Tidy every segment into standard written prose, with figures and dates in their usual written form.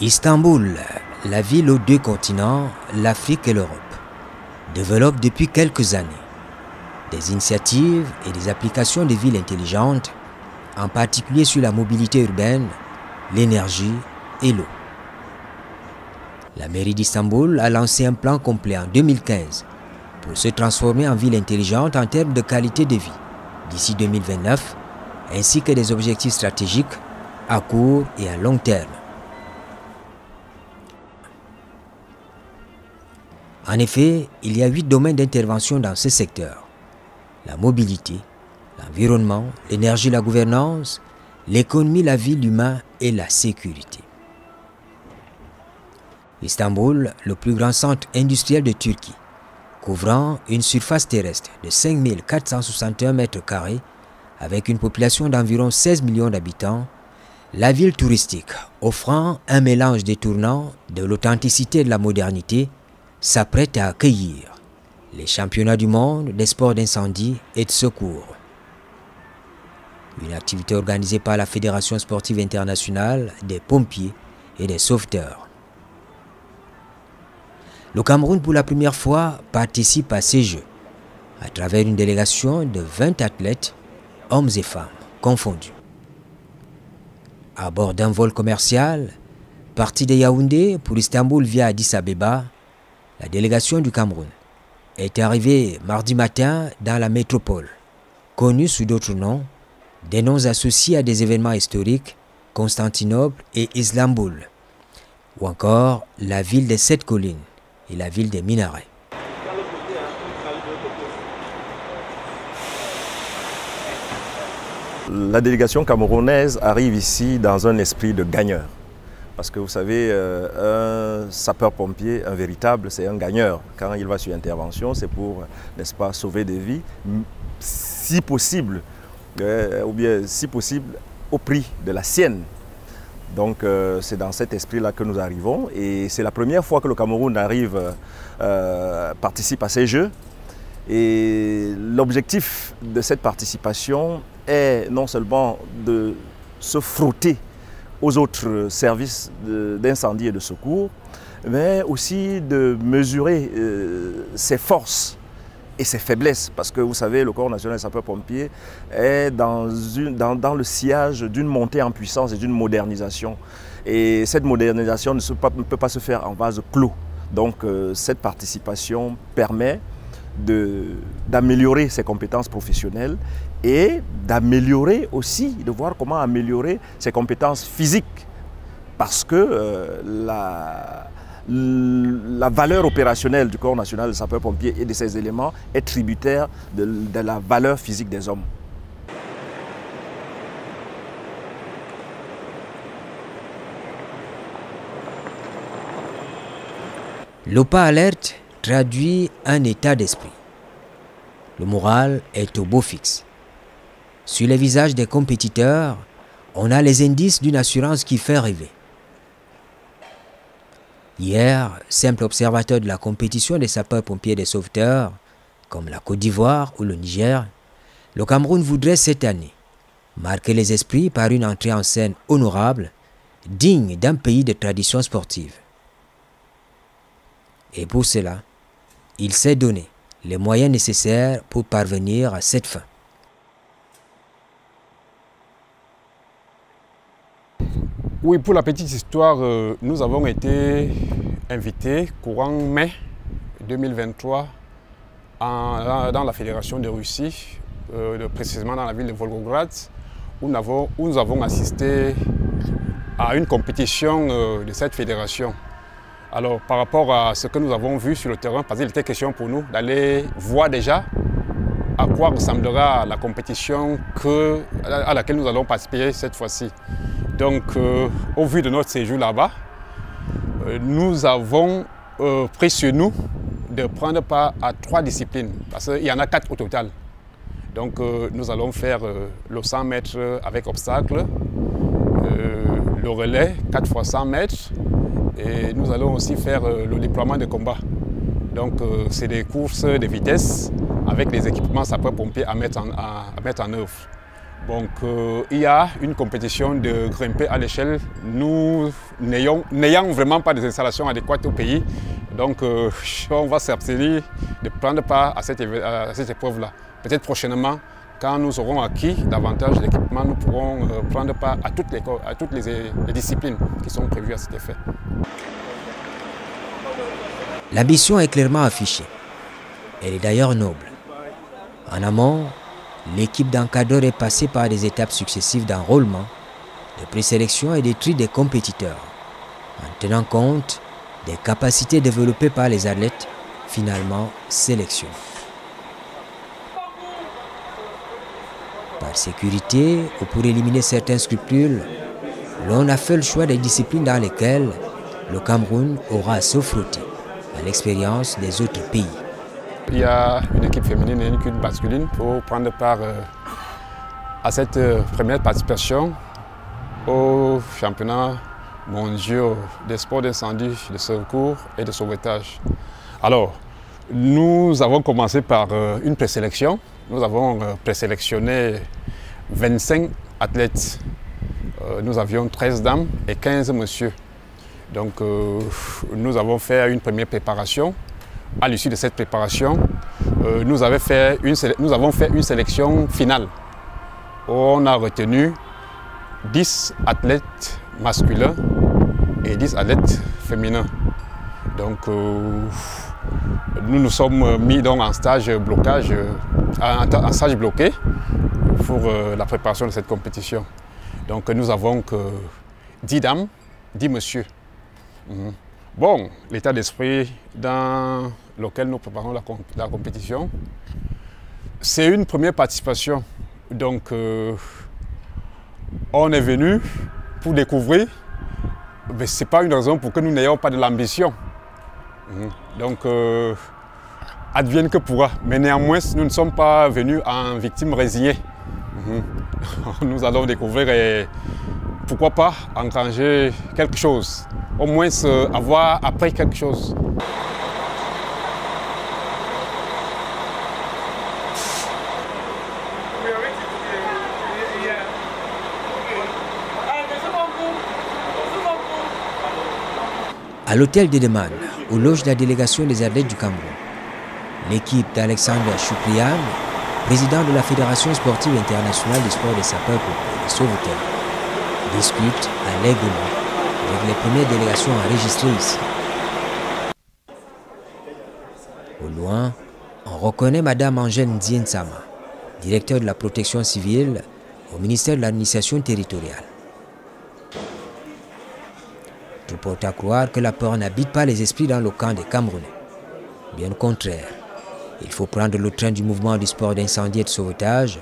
Istanbul, la ville aux deux continents, l'Afrique et l'Europe, développe depuis quelques années des initiatives et des applications de villes intelligentes, en particulier sur la mobilité urbaine, l'énergie et l'eau. La mairie d'Istanbul a lancé un plan complet en 2015 pour se transformer en ville intelligente en termes de qualité de vie d'ici 2029, ainsi que des objectifs stratégiques à court et à long terme. En effet, il y a 8 domaines d'intervention dans ce secteur: la mobilité, l'environnement, l'énergie, la gouvernance, l'économie, la vie, l'humain et la sécurité. Istanbul, le plus grand centre industriel de Turquie, couvrant une surface terrestre de 5 461 m², avec une population d'environ 16 millions d'habitants, la ville touristique offrant un mélange détournant de l'authenticité et de la modernité, s'apprête à accueillir les championnats du monde des sports d'incendie et de secours. Une activité organisée par la Fédération sportive internationale des pompiers et des sauveteurs. Le Cameroun, pour la première fois, participe à ces Jeux à travers une délégation de 20 athlètes, hommes et femmes confondus. À bord d'un vol commercial, parti de Yaoundé pour Istanbul via Addis Abeba, la délégation du Cameroun est arrivée mardi matin dans la métropole, connue sous d'autres noms, des noms associés à des événements historiques, Constantinople et Istanbul, ou encore la ville des 7 collines et la ville des minarets. La délégation camerounaise arrive ici dans un esprit de gagneur. Parce que vous savez, un sapeur-pompier, un véritable, c'est un gagneur. Quand il va sur intervention, c'est pour, n'est-ce pas, sauver des vies, si possible, ou bien si possible, au prix de la sienne. Donc c'est dans cet esprit-là que nous arrivons. Et c'est la première fois que le Cameroun participe à ces Jeux. Et l'objectif de cette participation est non seulement de se frotter aux autres services d'incendie et de secours, mais aussi de mesurer ses forces et ses faiblesses. Parce que vous savez, le Corps national des sapeurs-pompiers est dans le sillage d'une montée en puissance et d'une modernisation. Et cette modernisation ne peut pas se faire en vase clos. Donc cette participation permet d'améliorer ses compétences professionnelles et d'améliorer aussi, de voir comment améliorer ses compétences physiques. Parce que la valeur opérationnelle du Corps national des sapeurs-pompiers et de ses éléments est tributaire de la valeur physique des hommes. L'OPA Alert traduit un état d'esprit. Le moral est au beau fixe. Sur les visages des compétiteurs, on a les indices d'une assurance qui fait rêver. Hier, simple observateur de la compétition des sapeurs-pompiers et des sauveteurs, comme la Côte d'Ivoire ou le Niger, le Cameroun voudrait cette année marquer les esprits par une entrée en scène honorable, digne d'un pays de tradition sportive. Et pour cela, il s'est donné les moyens nécessaires pour parvenir à cette fin. Oui, pour la petite histoire, nous avons été invités courant mai 2023 dans la Fédération de Russie, précisément dans la ville de Volgograd, où nous avons assisté à une compétition de cette fédération. Alors, par rapport à ce que nous avons vu sur le terrain, parce qu'il était question pour nous d'aller voir déjà à quoi ressemblera la compétition à laquelle nous allons participer cette fois-ci. Donc, au vu de notre séjour là-bas, nous avons pris sur nous de prendre part à 3 disciplines, parce qu'il y en a 4 au total. Donc, nous allons faire le 100 mètres avec obstacle, le relais 4 x 100 mètres, et nous allons aussi faire le déploiement de combat. Donc c'est des courses de vitesse avec les équipements sapeurs-pompiers à mettre en œuvre. Donc il y a une compétition de grimper à l'échelle, nous n'ayant vraiment pas des installations adéquates au pays. Donc on va s'abstenir de prendre part à cette épreuve-là. Peut-être prochainement, quand nous aurons acquis davantage d'équipements, nous pourrons prendre part à toutes les disciplines qui sont prévues à cet effet. L'ambition est clairement affichée. Elle est d'ailleurs noble. En amont, l'équipe d'encadreurs est passée par des étapes successives d'enrôlement, de présélection et de tri des compétiteurs, en tenant compte des capacités développées par les athlètes finalement sélectionnés. Par sécurité ou pour éliminer certains scrupules, l'on a fait le choix des disciplines dans lesquelles le Cameroun aura à se frotter à l'expérience des autres pays. Il y a une équipe féminine et une équipe masculine pour prendre part à cette première participation au championnat mondial des sports d'incendie, de secours et de sauvetage. Alors, nous avons commencé par une présélection. Nous avons présélectionné 25 athlètes. Nous avions 13 dames et 15 messieurs. Donc, nous avons fait une première préparation. À l'issue de cette préparation, nous avons fait une sélection finale. On a retenu 10 athlètes masculins et 10 athlètes féminins. Donc, nous nous sommes mis donc en stage blocage, en stage bloqué pour la préparation de cette compétition. Donc, nous avons que 10 dames, 10 messieurs. Bon, l'état d'esprit dans lequel nous préparons la compétition, c'est une première participation. Donc, on est venu pour découvrir, mais ce n'est pas une raison pour que nous n'ayons pas de l'ambition. Donc, advienne que pourra. Mais néanmoins, nous ne sommes pas venus en victime résignée. Nous allons découvrir et pourquoi pas engranger quelque chose. Au moins avoir appris quelque chose. À l'hôtel de Deman, où loge la délégation des athlètes du Cameroun, l'équipe d'Alexandre Chouprian, président de la Fédération sportive internationale des sports des sapeurs-pompiers et sauveteurs, discute allègrement avec les premières délégations enregistrées ici. Au loin, on reconnaît Madame Angèle Nziensama, directeur de la protection civile au ministère de l'administration territoriale. Tout porte à croire que la peur n'habite pas les esprits dans le camp des Camerounais. Bien au contraire, il faut prendre le train du mouvement du sport d'incendie et de sauvetage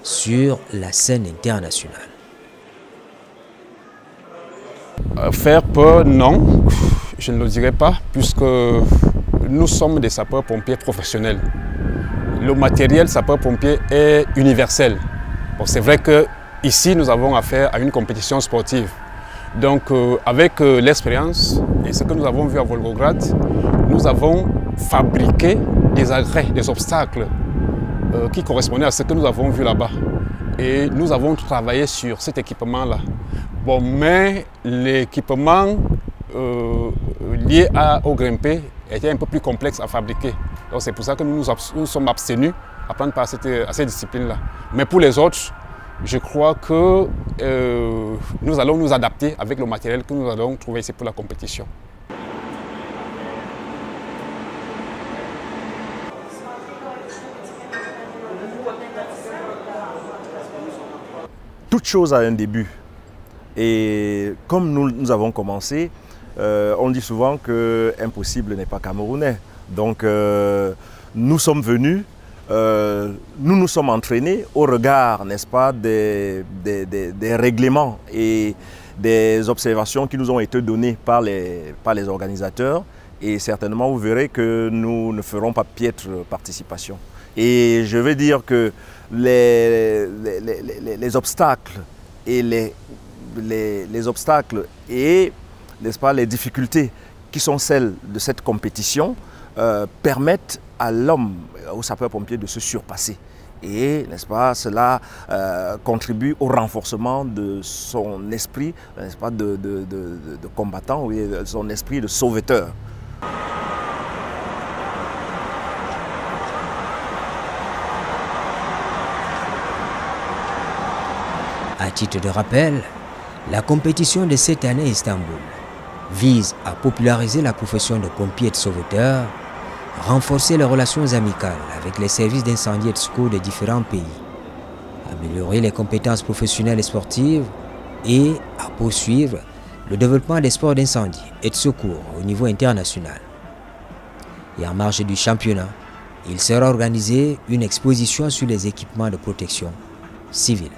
sur la scène internationale. Faire peur, non, je ne le dirais pas, puisque nous sommes des sapeurs-pompiers professionnels. Le matériel sapeur-pompier est universel. Bon, c'est vrai qu'ici, nous avons affaire à une compétition sportive. Donc, avec l'expérience et ce que nous avons vu à Volgograd, nous avons fabriqué des agrès, des obstacles qui correspondaient à ce que nous avons vu là-bas. Et nous avons travaillé sur cet équipement-là. Bon, mais l'équipement lié au grimpé était un peu plus complexe à fabriquer. Donc, c'est pour ça que nous sommes abstenus à prendre part à cette discipline-là. Mais pour les autres, je crois que nous allons nous adapter avec le matériel que nous allons trouver ici pour la compétition. Toute chose a un début. Et comme nous avons commencé, on dit souvent que impossible n'est pas camerounais. Donc nous sommes venus, nous nous sommes entraînés au regard, n'est-ce pas, des règlements et des observations qui nous ont été données par les organisateurs. Et certainement, vous verrez que nous ne ferons pas piètre participation. Et je veux dire que les obstacles et les obstacles et, n'est-ce pas, les difficultés qui sont celles de cette compétition permettent à l'homme, au sapeur-pompier, de se surpasser Et, n'est-ce pas, cela contribue au renforcement de son esprit, n'est-ce pas, de combattant, oui, son esprit de sauveteur. À titre de rappel, la compétition de cette année à Istanbul vise à populariser la profession de pompier et de sauveteur, renforcer les relations amicales avec les services d'incendie et de secours de différents pays, améliorer les compétences professionnelles et sportives et à poursuivre le développement des sports d'incendie et de secours au niveau international. Et en marge du championnat, il sera organisé une exposition sur les équipements de protection civile.